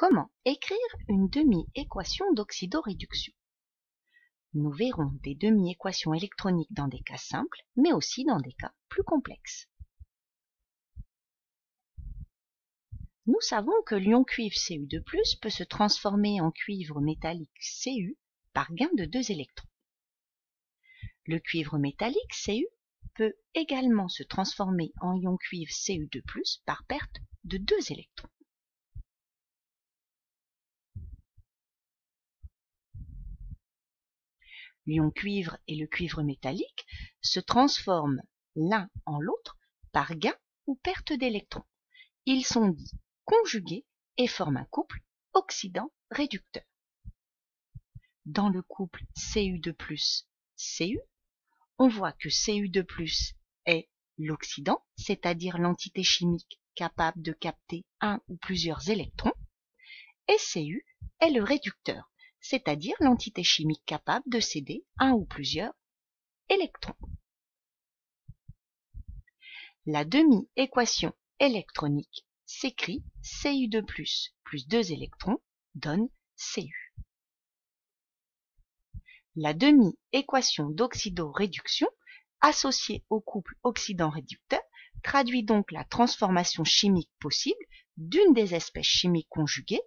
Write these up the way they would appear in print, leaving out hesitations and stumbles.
Comment écrire une demi-équation d'oxydoréduction? Nous verrons des demi-équations électroniques dans des cas simples, mais aussi dans des cas plus complexes. Nous savons que l'ion cuivre Cu2+ peut se transformer en cuivre métallique Cu par gain de 2 électrons. Le cuivre métallique Cu peut également se transformer en ion cuivre Cu2+ par perte de 2 électrons. L'ion cuivre et le cuivre métallique se transforment l'un en l'autre par gain ou perte d'électrons. Ils sont dits conjugués et forment un couple oxydant-réducteur. Dans le couple Cu2+, Cu, on voit que Cu2+ est l'oxydant, c'est-à-dire l'entité chimique capable de capter un ou plusieurs électrons, et Cu est le réducteur, c'est-à-dire l'entité chimique capable de céder un ou plusieurs électrons. La demi-équation électronique s'écrit Cu2+ plus 2 électrons donne Cu. La demi-équation d'oxydoréduction associée au couple oxydant-réducteur traduit donc la transformation chimique possible d'une des espèces chimiques conjuguées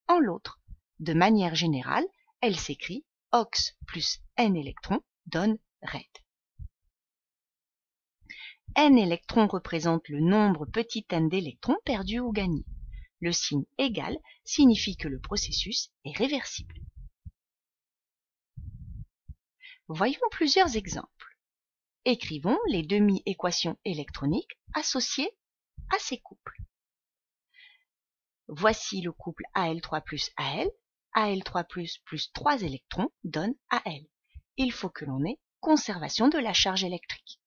en l'autre. De manière générale, elle s'écrit OX plus N électrons donne RED. N électrons représente le nombre petit n d'électrons perdus ou gagnés. Le signe égal signifie que le processus est réversible. Voyons plusieurs exemples. Écrivons les demi-équations électroniques associées à ces couples. Voici le couple Al3 plus Al. Al3 plus 3 électrons donne Al. Il faut que l'on ait conservation de la charge électrique.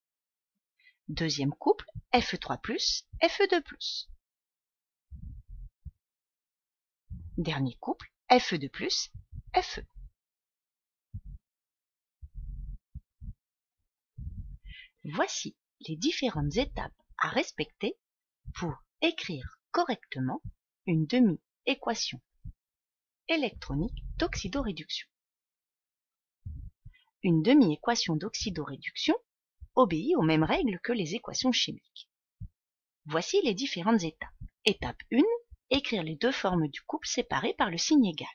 Deuxième couple, Fe3 plus Fe2+. Dernier couple, Fe2 plus Fe. Voici les différentes étapes à respecter pour écrire correctement une demi-équation électronique d'oxydoréduction. Une demi-équation d'oxydoréduction obéit aux mêmes règles que les équations chimiques. Voici les différentes étapes. Étape 1, écrire les deux formes du couple séparées par le signe égal.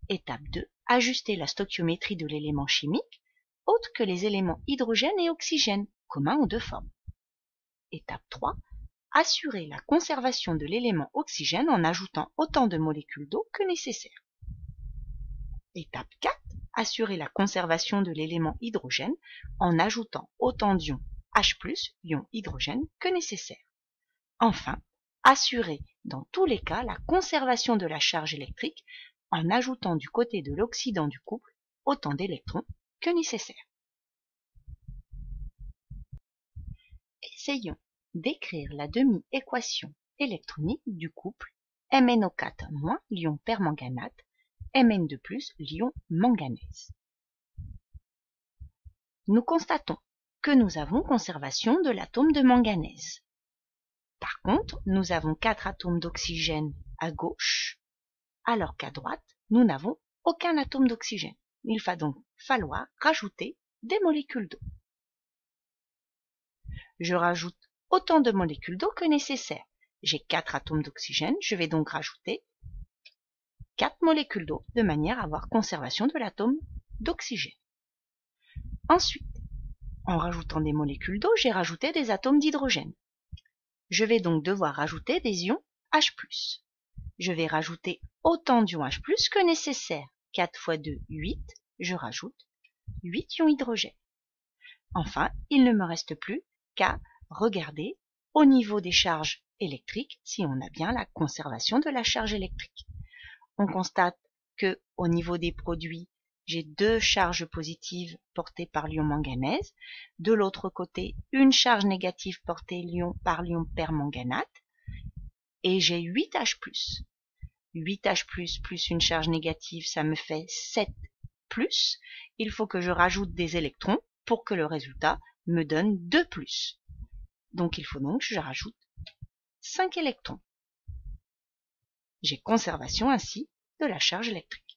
Étape 2, ajuster la stoichiométrie de l'élément chimique, autre que les éléments hydrogène et oxygène, communs aux deux formes. Étape 3, assurer la conservation de l'élément oxygène en ajoutant autant de molécules d'eau que nécessaire. Étape 4, assurer la conservation de l'élément hydrogène en ajoutant autant d'ions H+, ion hydrogène, que nécessaire. Enfin, assurer dans tous les cas la conservation de la charge électrique en ajoutant du côté de l'oxydant du couple autant d'électrons que nécessaire. Essayons d'écrire la demi-équation électronique du couple MnO4- l'ion permanganate, Mn2+, l'ion manganèse. Nous constatons que nous avons conservation de l'atome de manganèse. Par contre, nous avons 4 atomes d'oxygène à gauche, alors qu'à droite, nous n'avons aucun atome d'oxygène. Il va donc falloir rajouter des molécules d'eau. Je rajoute autant de molécules d'eau que nécessaire. J'ai 4 atomes d'oxygène, je vais donc rajouter 4 molécules d'eau de manière à avoir conservation de l'atome d'oxygène. Ensuite, en rajoutant des molécules d'eau, j'ai rajouté des atomes d'hydrogène. Je vais donc devoir rajouter des ions H+. Je vais rajouter autant d'ions H+, que nécessaire. 4 fois 2, 8. Je rajoute 8 ions hydrogène. Enfin, il ne me reste plus qu'à regarder au niveau des charges électriques si on a bien la conservation de la charge électrique. On constate que au niveau des produits, j'ai 2 charges positives portées par l'ion manganèse. De l'autre côté, une charge négative portée par l'ion permanganate. Et j'ai 8 H+. 8 H+, plus une charge négative, ça me fait 7+. Il faut que je rajoute des électrons pour que le résultat me donne 2+. Donc il faut donc que je rajoute 5 électrons. J'ai conservation ainsi de la charge électrique.